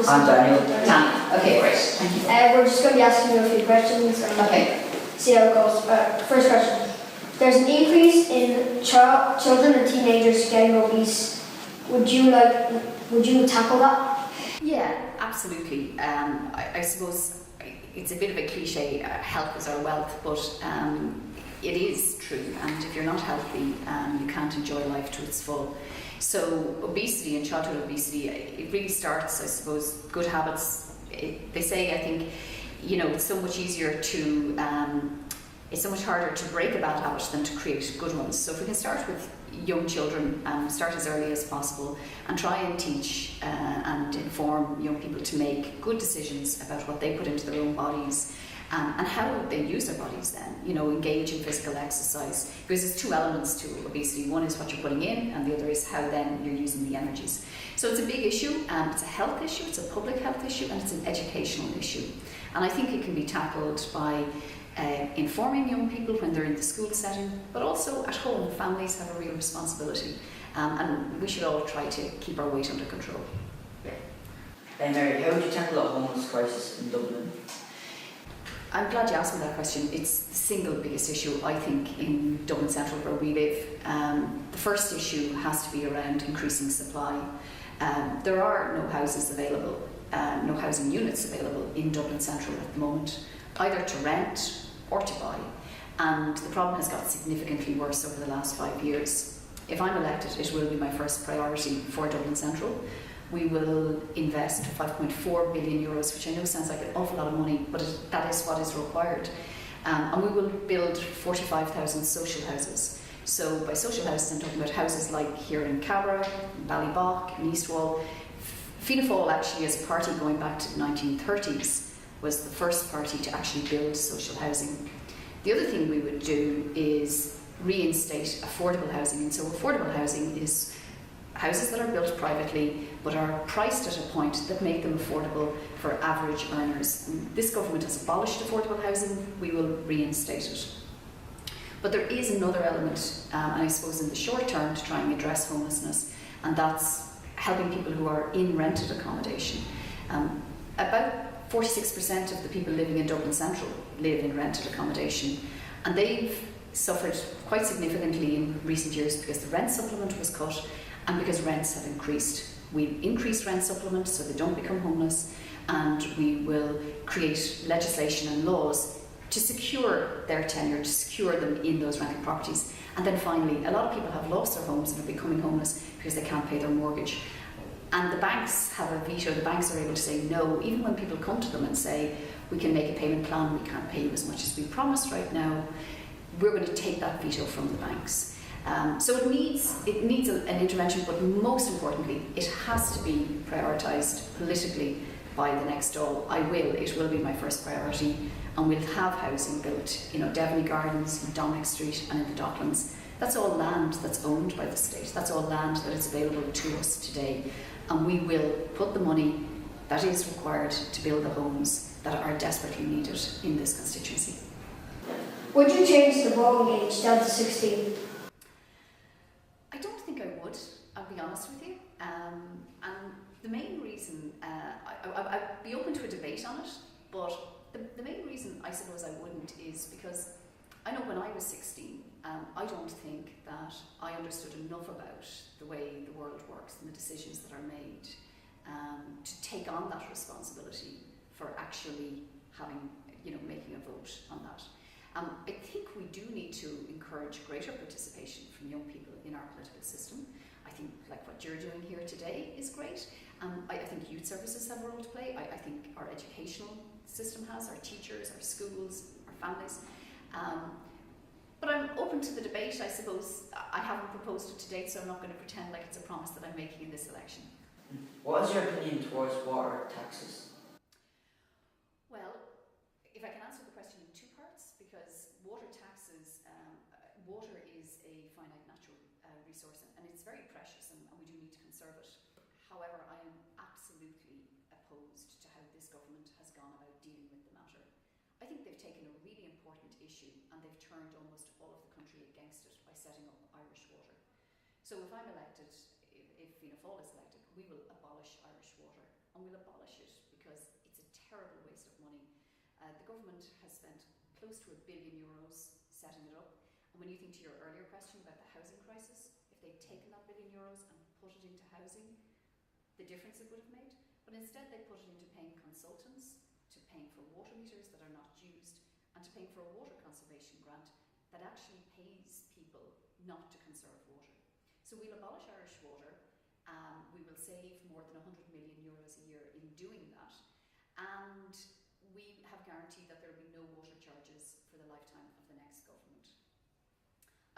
I'm Daniel. Tanya. Okay, great. Thank you. We're just going to be asking you a few questions and see how it goes. First question. There's an increase in children and teenagers getting obese. Would you tackle that? Yeah, absolutely. I suppose it's a bit of a cliche, health is our wealth, but it is true, and if you're not healthy, you can't enjoy life to its full. So obesity and childhood obesity, it really starts, I suppose, good habits. They say, I think, it's so much easier to, it's so much harder to break a bad habit than to create good ones. So if we can start with young children, start as early as possible, and try and teach and inform young people to make good decisions about what they put into their own bodies, and how they use their bodies then, engage in physical exercise. Because there's two elements to obesity. One is what you're putting in, and the other is how then you're using the energies. So it's a big issue, it's a health issue, it's a public health issue, and it's an educational issue. And I think it can be tackled by informing young people when they're in the school setting, but also at home. Families have a real responsibility, and we should all try to keep our weight under control. Mary, how would you tackle the homeless crisis in Dublin? I'm glad you asked me that question. It's the single biggest issue, I think, in Dublin Central where we live. The first issue has to be around increasing supply. There are no houses available, no housing units available in Dublin Central at the moment, either to rent or to buy. And the problem has got significantly worse over the last 5 years. If I'm elected, it will be my first priority for Dublin Central. We will invest 5.4 billion euros, which I know sounds like an awful lot of money, but that is what is required. And we will build 45,000 social houses. So by social houses, I'm talking about houses like here in Cabra, in Ballybock, in Eastwall. Fianna Fáil actually, as a party going back to the 1930s, was the first party to actually build social housing. The other thing we would do is reinstate affordable housing. And so affordable housing is houses that are built privately but are priced at a point that make them affordable for average earners. And this government has abolished affordable housing, we will reinstate it. But there is another element, and I suppose in the short term, to try and address homelessness, and that's helping people who are in rented accommodation. About 46% of the people living in Dublin Central live in rented accommodation, and they've suffered quite significantly in recent years because the rent supplement was cut and because rents have increased. We've increased rent supplement so they don't become homeless, and we will create legislation and laws to secure their tenure, to secure them in those rented properties. And then finally, a lot of people have lost their homes and are becoming homeless because they can't pay their mortgage. And the banks have a veto. The banks are able to say no, even when people come to them and say, we can make a payment plan, we can't pay you as much as we promised right now, we're going to take that veto from the banks. So it needs an intervention, but most importantly, it has to be prioritised politically by the next Dáil. It will be my first priority, and we'll have housing built, Devoney Gardens, in Dominic Street and in the Docklands. That's all land that's owned by the state. That's all land that is available to us today. And we will put the money that is required to build the homes that are desperately needed in this constituency. Would you change the voting age down to 16? I don't think I would, I'll be honest with you. And the main reason, I'd be open to a debate on it, but the main reason I suppose I wouldn't is because I know when I was 16, I don't think that I understood enough about the way the world works and the decisions that are made to take on that responsibility for actually making a vote on that. I think we do need to encourage greater participation from young people in our political system. I think like what you're doing here today is great. I think youth services have a role to play. I think our educational system has, our teachers, our schools, our families. But I'm open to the debate, I suppose. I haven't proposed it to date, so I'm not going to pretend like it's a promise that I'm making in this election. What is your opinion towards water taxes? Well, if I can answer the question in two parts, because water taxes, water is a finite natural resource, and it's very precious, and we do need to conserve it. However, I am absolutely opposed to how this government has gone about dealing with the matter. I think they've taken a really important issue and they've turned almost all of the country against it by setting up Irish water. So if I'm elected, if Fianna Fáil is elected, we will abolish Irish water. and we'll abolish it because it's a terrible waste of money. The government has spent close to €1 billion setting it up. And when you think to your earlier question about the housing crisis, if they'd taken that €1 billion and put it into housing, the difference it would have made. But instead they put it into paying consultants, to paying for water meters that are not used, and to paying for a water conservation grant that actually pays people not to conserve water. So we'll abolish Irish Water. We will save more than €100 million a year in doing that. And we have guaranteed that there will be no water charges for the lifetime of the next government.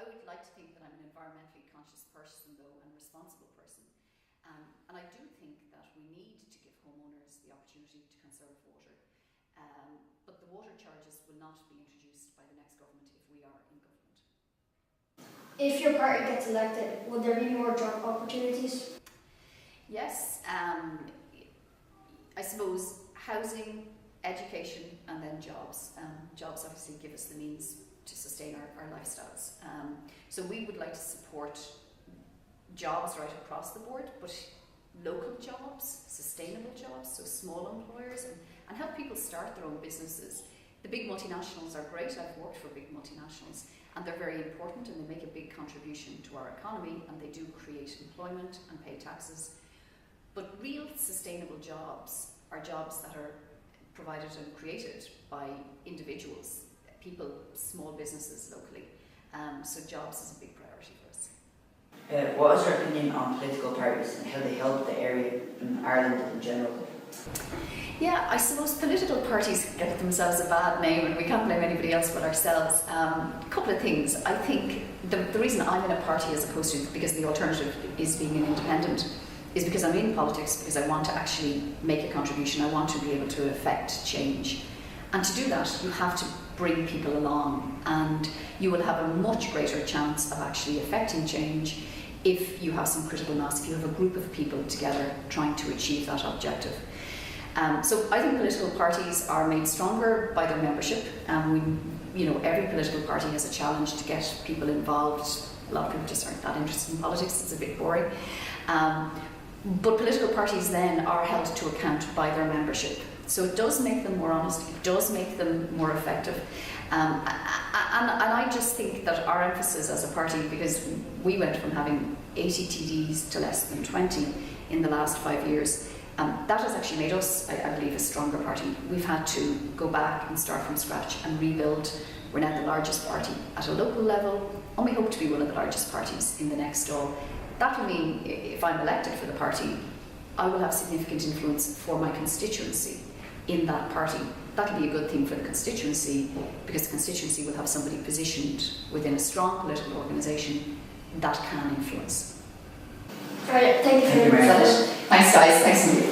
I would like to think that I'm an environmentally conscious person, though, and responsible person. And I do think that we need to give homeowners the opportunity to conserve water. But the water charges will not be introduced by the next government if we are in government. If your party gets elected, will there be more job opportunities? Yes. I suppose housing, education, and then jobs. Jobs obviously give us the means to sustain our lifestyles. So we would like to support jobs right across the board, but local jobs, sustainable jobs, so small employers, and help people start their own businesses. The big multinationals are great. I've worked for big multinationals, and they're very important, and they make a big contribution to our economy, and they do create employment and pay taxes. But real sustainable jobs are jobs that are provided and created by individuals, people, small businesses locally. So jobs is a big priority for us. What is your opinion on political parties and how they help the area and Ireland in general? Yeah, I suppose political parties get themselves a bad name and we can't blame anybody else but ourselves. A couple of things. I think the reason I'm in a party as opposed to, because the alternative is being an independent, is because I'm in politics because I want to actually make a contribution. I want to be able to affect change. And to do that, you have to bring people along, and you will have a much greater chance of actually affecting change if you have some critical mass, if you have a group of people together trying to achieve that objective. So I think political parties are made stronger by their membership. Every political party has a challenge to get people involved. A lot of people just aren't that interested in politics, it's a bit boring. But political parties then are held to account by their membership. So it does make them more honest, it does make them more effective. And I just think that our emphasis as a party, because we went from having 80 TDs to less than 20 in the last 5 years, that has actually made us, I believe, a stronger party. We've had to go back and start from scratch and rebuild. We're now the largest party at a local level, and we hope to be one of the largest parties in the next Dáil. That will mean, if I'm elected for the party, I will have significant influence for my constituency in that party. That will be a good thing for the constituency, because the constituency will have somebody positioned within a strong political organisation that can influence. Right, thank you very much. Thanks guys, thanks.